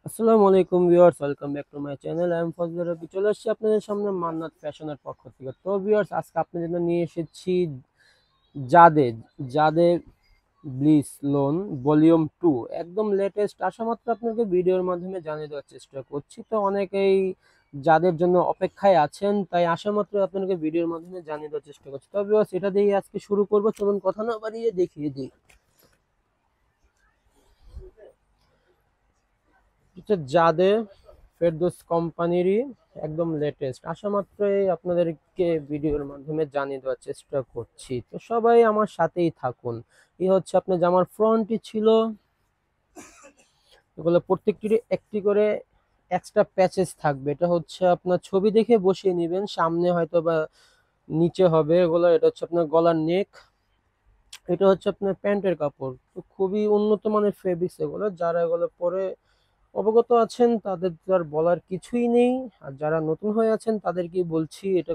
আসসালামু আলাইকুম viewers, welcome back to my channel. I am Fazle Rabbi. চলে আসছি আপনাদের সামনে মান্নাত ফ্যাশনের পক্ষ থেকে। তো ভিউয়ার্স, আজকে আপনাদের জন্য নিয়ে এসেছি জাদে জাদে ব্লিস লোন ভলিউম 2, একদম লেটেস্ট। আসা মাত্র আপনাকে ভিডিওর মাধ্যমে জানিয়ে দেওয়ার চেষ্টা করছি। তো অনেকেই যাদের জন্য অপেক্ষায় আছেন, তাই আসা মাত্র আপনাকে ভিডিওর মাধ্যমে জানিয়ে দেওয়ার চেষ্টা করছি। তো ভিউয়ার্স, এটা দিয়ে আজকে শুরু করবো। চলুন কথা না বাড়িয়ে দেখিয়ে দিই। হচ্ছে যাদের ফেরদৌস কোম্পানিরই একদম লেটেস্ট, আসা মাত্রই আপনাদেরকে ভিডিওর মাধ্যমে জানিয়ে দেওয়ার চেষ্টা করছি। তো সবাই আমার সাথেই থাকুন। এই হচ্ছে আপনার জামার ফ্রন্টই ছিল, এগুলো প্রত্যেকটিরই একটি করে এক্সট্রা প্যাচেস থাকবে। এটা হচ্ছে আপনার ছবি দেখে বসিয়ে নেবেন, সামনে হয়তো বা নিচে হবে এগুলো। এটা হচ্ছে আপনার গলার নেক, এটা হচ্ছে আপনার প্যান্টের কাপড়। তো খুবই উন্নত মানের ফেব্রিক্স এগুলো, যারা এগুলো পরে অবগত আছেন তাদের তো আর বলার কিছুই নেই। আর যারা নতুন হয়ে আছেন তাদেরকেই বলছি, এটা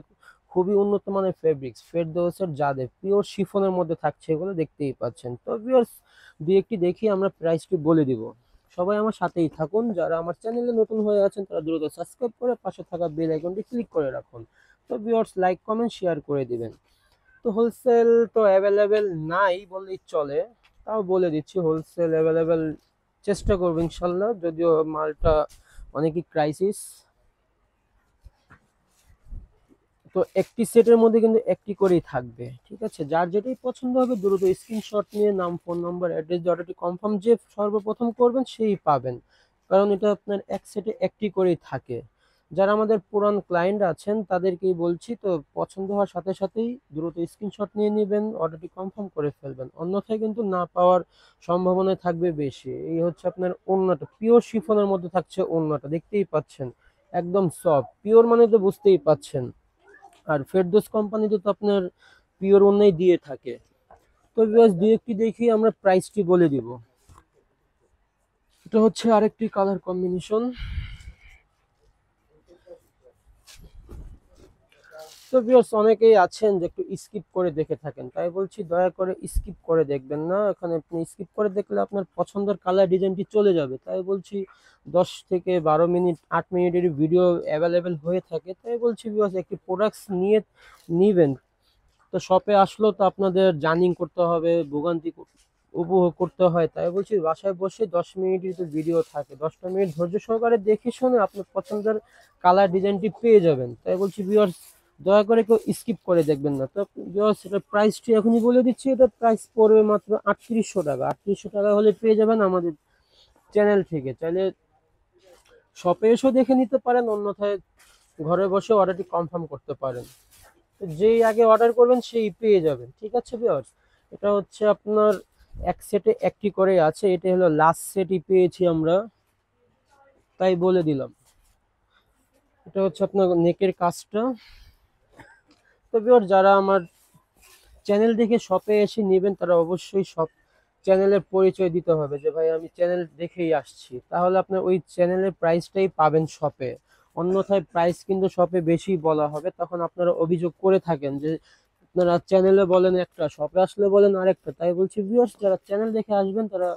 খুবই উন্নত মানের ফেব্রিক্স, ফেরদৌসের জাদে পিওর শিফনের মধ্যে থাকছে এগুলো, দেখতেই পাচ্ছেন। তো ভিউয়ার্স, দুই একটি দেখি আমরা প্রাইসটি বলে দিব। সবাই আমার সাথেই থাকুন। যারা আমার চ্যানেলে নতুন হয়ে আছেন তারা দ্রুত সাবস্ক্রাইব করে পাশে থাকা বেল আইকনটি ক্লিক করে রাখুন। তো ভিউয়ার্স, লাইক কমেন্ট শেয়ার করে দিবেন। তো হোলসেল তো অ্যাভেলেবেল নাই বললেই চলে, তাও বলে দিচ্ছি হোলসেল অ্যাভেলেবেল চেষ্টা করবো ইনশাল্লাহ, যদিও মালটা অনেকই ক্রাইসিস। তো একটি সেটের মধ্যে কিন্তু একটি করেই থাকবে, ঠিক আছে? যার যেটাই পছন্দ হবে দ্রুত স্ক্রিনশট নিয়ে নাম, ফোন নম্বর, অ্যাড্রেস দিয়ে অর্ডারটি কনফার্ম যে সর্বপ্রথম করবেন সেই পাবেন, কারণ এটা আপনার এক সেটে একটি করেই থাকে। যারা আমাদের পুরান ক্লায়েন্ট আছেন তাদেরকেই বলছি, তো পছন্দ হওয়ার সাথে সাথেই দ্রুত স্ক্রিনশট নিয়ে নেবেন, অর্ডারটি কনফার্ম করে ফেলবেন, অন্যথায় কিন্তু না পাওয়ার সম্ভাবনা থাকবে বেশি। এই হচ্ছে আপনার ওড়নাটা, পিওর শিফনের মধ্যে থাকছে ওড়নাটা, দেখতেই পাচ্ছেন একদম সফট। পিওর মানে তো বুঝতেই পাচ্ছেন। আর ফেরদৌস কোম্পানিতে তো আপনার পিওর ওন্নাই দিয়ে থাকে। তো ভিউয়ার্স, দুই একটি দেখি আমরা প্রাইসটি বলে দিব। এটা হচ্ছে আরেকটি কালার কম্বিনেশন। তো ভিউয়ার্স, অনেকেই আছেন যে একটু স্কিপ করে দেখে থাকেন, তাই বলছি দয়া করে স্কিপ করে দেখবেন না। এখানে আপনি স্কিপ করে দেখলে আপনার পছন্দের কালার ডিজাইনটি চলে যাবে। তাই বলছি 10 থেকে 12 মিনিট, 8 মিনিটের ভিডিও অ্যাভেলেবেল হয়ে থাকে। তাই বলছি ভিউয়ার্স, একটি প্রোডাক্টস নিয়ে নিবেন। তো শপে আসলেও তো আপনাদের জার্নিং করতে হবে, ভোগান্তি উপভোগ করতে হয়। তাই বলছি বাসায় বসে 10 মিনিটের তো ভিডিও থাকে, 10টা মিনিট ধৈর্য সহকারে দেখে শুনে আপনার পছন্দের কালার ডিজাইনটি পেয়ে যাবেন। তাই বলছি ভিউয়ার্স, দয়া করে কেউ স্কিপ করে দেখবেন না। তো ভিউয়ার্স, এটার প্রাইসটি এখনই বলে দিচ্ছি। এটা প্রাইস পড়বে মাত্র 3800 টাকা। 3800 টাকা হলে পেয়ে যাবেন আমাদের চ্যানেল থেকে। চাইলে শপে এসেও দেখে নিতে পারেন, অন্যথায় ঘরে বসে অর্ডারটি কনফার্ম করতে পারেন। যেই আগে অর্ডার করবেন সেই পেয়ে যাবেন, ঠিক আছে ভিউয়ার্স? এটা হচ্ছে আপনার এক সেটে একটি করে আছে, এটা হলো লাস্ট সেটই পেয়েছি আমরা, তাই বলে দিলাম। এটা হচ্ছে আপনার নেকের কাজটা। তো ভিউয়ার্স, যারা আমার চ্যানেল দেখে শপে এসে নেবেন তারা অবশ্যই সব চ্যানেলের পরিচয় দিতে হবে, যে ভাই আমি চ্যানেল দেখেই আসছি, তাহলে আপনার ওই চ্যানেলের প্রাইসটাই পাবেন শপে। অন্যথায় প্রাইস কিন্তু শপে বেশি বলা হবে, তখন আপনারা অভিযোগ করে থাকেন যে আপনারা চ্যানেলে বলেন একটা, শপে আসলে বলেন আরেকটা। তাই বলছি ভিউয়ার্স, যারা চ্যানেল দেখে আসবেন তারা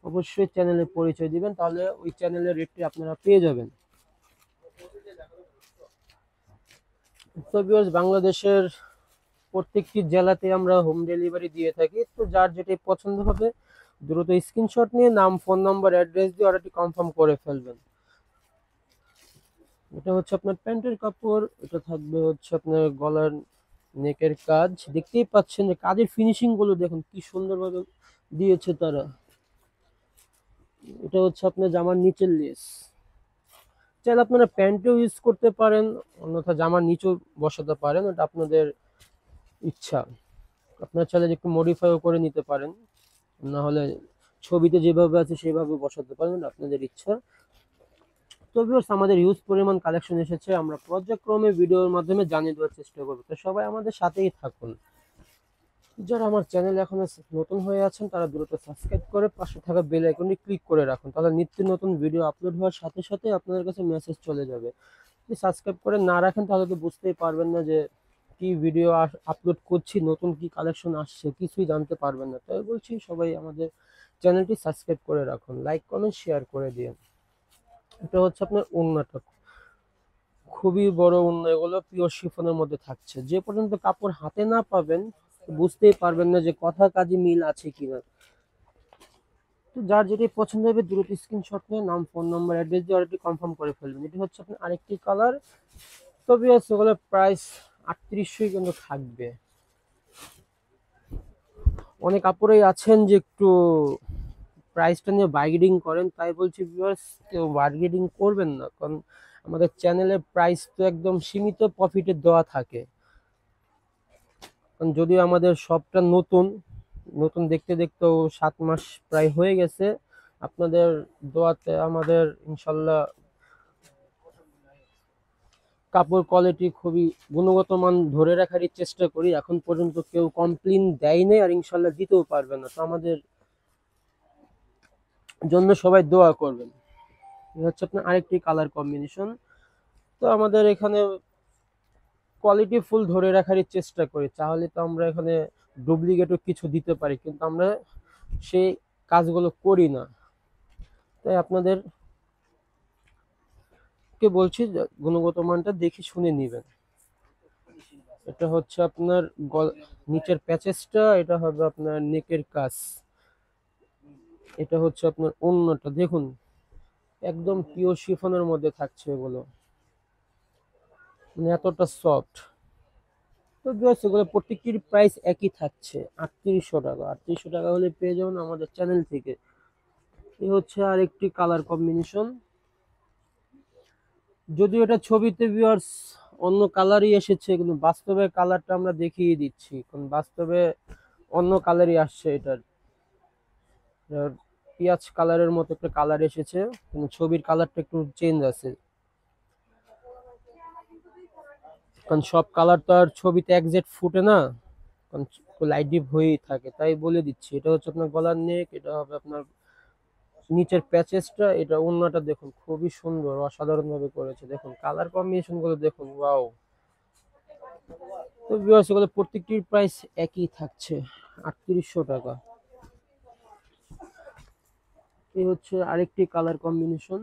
অবশ্যই চ্যানেলের পরিচয় দিবেন, তাহলে ওই চ্যানেলের রেটটি আপনারা পেয়ে যাবেন। তো ভিউয়ার্স, বাংলাদেশের প্রত্যেকটি জেলাতে আমরা হোম ডেলিভারি দিয়ে থাকি। তো যার যেটাই পছন্দ হবে দ্রুত স্ক্রিনশট নিয়ে নাম, ফোন নাম্বার, অ্যাড্রেস দিয়ে অর্ডারটি কনফার্ম করে ফেলবেন। এটা হচ্ছে আপনার প্যান্টের কাপড়, এটা থাকবে হচ্ছে আপনার গলার নেকের কাজ। দেখতেই পাচ্ছেন যে কাজের ফিনিশিং গুলো দেখুন কি সুন্দরভাবে দিয়েছে তারা। এটা হচ্ছে আপনার জামার নিচের লেস, চাইলে আপনারা প্যান্টেও ইউজ করতে পারেন, অন্যথা জামার নিচেও বসাতে পারেন, ওটা আপনাদের ইচ্ছা। আপনারা চাইলে একটু মডিফাইও করে নিতে পারেন, না হলে ছবিতে যেভাবে আছে সেভাবে বসাতে পারেন, আপনাদের ইচ্ছা। তো ভিউয়ার্স, আমাদের হিউজ পরিমাণ কালেকশন এসেছে, আমরা পর্যায়ক্রমে ভিডিওর মাধ্যমে জানিয়ে দেওয়ার চেষ্টা করবো। তো সবাই আমাদের সাথেই থাকুন। যারা আমার চ্যানেল এখনো নতুন হয়ে আছেন তারা দ্রুত সাবস্ক্রাইব করে পাশে থাকা বেল আইকনটি ক্লিক করে রাখুন, তাহলে নিত্য নতুন ভিডিও আপলোড হওয়ার সাথে সাথে আপনাদের কাছে মেসেজ চলে যাবে। যদি সাবস্ক্রাইব করে না রাখেন তাহলে তো বুঝতেই পারবেন না যে কি ভিডিও আপলোড করছি, নতুন কি কালেকশন আসছে, কিছুই জানতে পারবেন না। তাই বলছি সবাই আমাদের চ্যানেলটি সাবস্ক্রাইব করে রাখুন, লাইক কমেন্ট শেয়ার করে দিন। এটা হচ্ছে আপনার ওড়নাটা, খুবই বড় ওড়না, এগুলো পিওর শিফনের মধ্যে থাকছে। যে পর্যন্ত কাপড় হাতে না পাবেন বুঝতেই পারবেন না যে কথা কাজে মিল আছে কিনা। তো যার যেটি পছন্দ হবে দ্রুত স্ক্রিনশট নিয়ে নাম, ফোন নাম্বার, অ্যাড্রেস দিয়ে অর্ডারটি কনফার্ম করে ফেলবেন। এটি হচ্ছে আপনার আরেকটি কালার। তবে সেগুলোর প্রাইস 3800 কিন্তু থাকবে। অনেক আপুরাই আছেন যে একটু প্রাইসটা নিয়ে বার্গেনিং করেন, তাই বলছি ভিউয়ার্স কেউ বার্গেনিং করবেন না, কারণ আমাদের চ্যানেলের প্রাইস তো একদম সীমিত প্রফিটে দেওয়া থাকে। কারণ যদিও আমাদের শপটা নতুন, নতুন দেখতে দেখতেও 7 মাস প্রায় হয়ে গেছে, আপনাদের দোয়াতে আমাদের ইনশাল্লাহ কাপড় কোয়ালিটি খুবই গুণগত মান ধরে রাখারই চেষ্টা করি। এখন পর্যন্ত কেউ কমপ্লেন দেয়নি আর ইনশাল্লাহ দিতেও পারবে না। তো আমাদের জন্য সবাই দোয়া করবেন। এই হচ্ছে আপনার আরেকটি কালার কম্বিনেশন। তো আমাদের এখানে কোয়ালিটি ফুল ধরে রাখারই চেষ্টা করি, তাহলে তো আমরা এখানে ডুপ্লিকেটও কিছু দিতে পারি, কিন্তু আমরা সেই কাজগুলো করি না। তাই আপনাদের কে বলছি যে গুণগত মানটা দেখে শুনে নিবেন। এটা হচ্ছে আপনার নিচের প্যাচেসটা, এটা হবে আপনার নেকের কাজ, এটা হচ্ছে আপনার ওড়নাটা দেখুন, একদম পিওর শিফনের মধ্যে থাকছে এগুলো, মানে এতটা সফট। তো ভিউয়ার্স এগুলো প্রত্যেকটির প্রাইস একই থাকছে 3800 টাকা। 3800 টাকা হলে পেয়ে যাবেন আমাদের চ্যানেল থেকে। এই হচ্ছে আরেকটি কালার কম্বিনেশন। যদিও এটা ছবিতে ভিউয়ার্স অন্য কালারই এসেছে, কিন্তু বাস্তবে কালারটা আমরা দেখিয়ে দিচ্ছি, কারণ বাস্তবে অন্য কালারই আসছে। এটার পেঁয়াজ কালারের মতো একটা কালার এসেছে, কিন্তু ছবির কালারটা একটু চেঞ্জ আছে, কারণ সব কালার তো আর ছবিতে একজ্যাক্ট ফুটে না, কারণ লাইট ডিপ হয়েই থাকে। তাই বলে দিচ্ছি, এটা হচ্ছে আপনার গলার নেক, এটা হবে আপনার নিচের প্যাচেসটা, এটা ওড়নাটা দেখুন খুবই সুন্দর, অসাধারণ ভাবে করেছে। দেখুন কালার কম্বিনেশন গুলো দেখুন, ওয়াও। তো ভিউয়ার্স এগুলো প্রত্যেকটির প্রাইস একই থাকছে 3800 টাকা। এই হচ্ছে আরেকটি কালার কম্বিনেশন।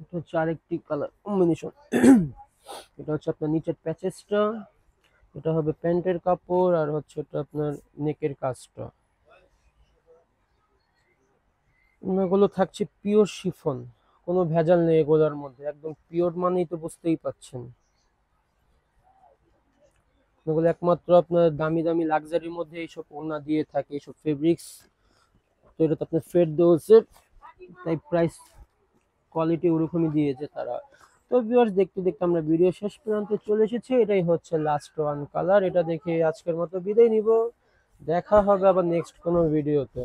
এটা হচ্ছে আরেকটি কালার কম্বিনেশন। এটা হচ্ছে আপনার নিচের প্যাচেসটা, এটা হবে প্যান্টের কাপড়, আর হচ্ছে এটা আপনার নেকের কাজটা। এগুলো থাকছে পিওর শিফন, কোনো ভেজাল নেই এগুলোর মধ্যে, একদম পিওর মানেই তো বুঝতেই পাচ্ছেন। এগুলো একমাত্র আপনার দামি দামি লাক্সারির মধ্যে এইসব ওড়না দিয়ে থাকে, এইসব ফেব্রিক্স। তো এটা তো আপনার ফেরদৌসের, তাই প্রাইস কোয়ালিটি ওরকমই দিয়েছে তারা। তো ভিউয়ার্স দেখতে দেখতে আমরা ভিডিও শেষ পর্যন্ত চলে এসেছি। এটাই হচ্ছে লাস্ট ওয়ান কালার, এটা দেখে আজকের মতো বিদায় নিব। দেখা হবে আবার নেক্সট কোনো ভিডিওতে।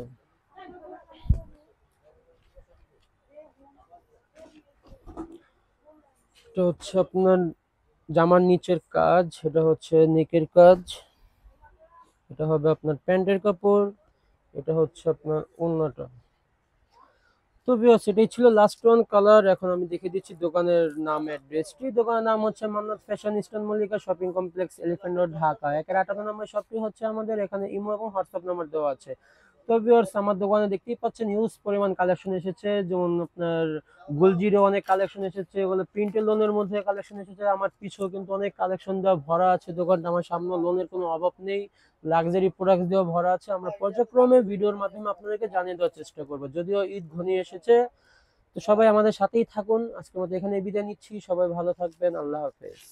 এটা হচ্ছে আপনার জামার নিচের কাজ, এটা হচ্ছে নেকের কাজ, এটা হবে আপনার প্যান্টের কাপড়, এটা হচ্ছে আপনার ওড়নাটা। তো ভিউয়ার্স এটাই ছিল লাস্ট ওয়ান কালার। এখন আমি দেখে দিচ্ছি দোকানের নাম, অ্যাড্রেসটি। দোকানের নাম হচ্ছে Mannat fashion, eastern Mallika shopping complex, elephant road, Dhaka. 58 নম্বর শপটি হচ্ছে আমাদের। এখানে ইমো এবং হোয়াটসঅ্যাপ নাম্বার দেওয়া আছে। তো ভিউয়ার্স আমার দোকানে দেখতেই পাচ্ছেন হিউজ পরিমাণ কালেকশন এসেছে, যেমন আপনার গুলজিরও অনেক কালেকশন এসেছে, এগুলো প্রিন্টের লোনের মধ্যে কালেকশন এসেছে। আমার পিছেও কিন্তু অনেক কালেকশন দেওয়া ভরা আছে দোকানটা, আমার সামনে লোনের কোনো অভাব নেই, লাক্সারি প্রোডাক্ট দেওয়া ভরা আছে। আমরা পর্যায়ক্রমে ভিডিওর মাধ্যমে আপনাদেরকে জানিয়ে দেওয়ার চেষ্টা করবো। যদিও ঈদ ঘনিয়ে এসেছে, তো সবাই আমাদের সাথেই থাকুন। আজকের মতো এখানে বিদায় নিচ্ছি, সবাই ভালো থাকবেন, আল্লাহ হাফেজ।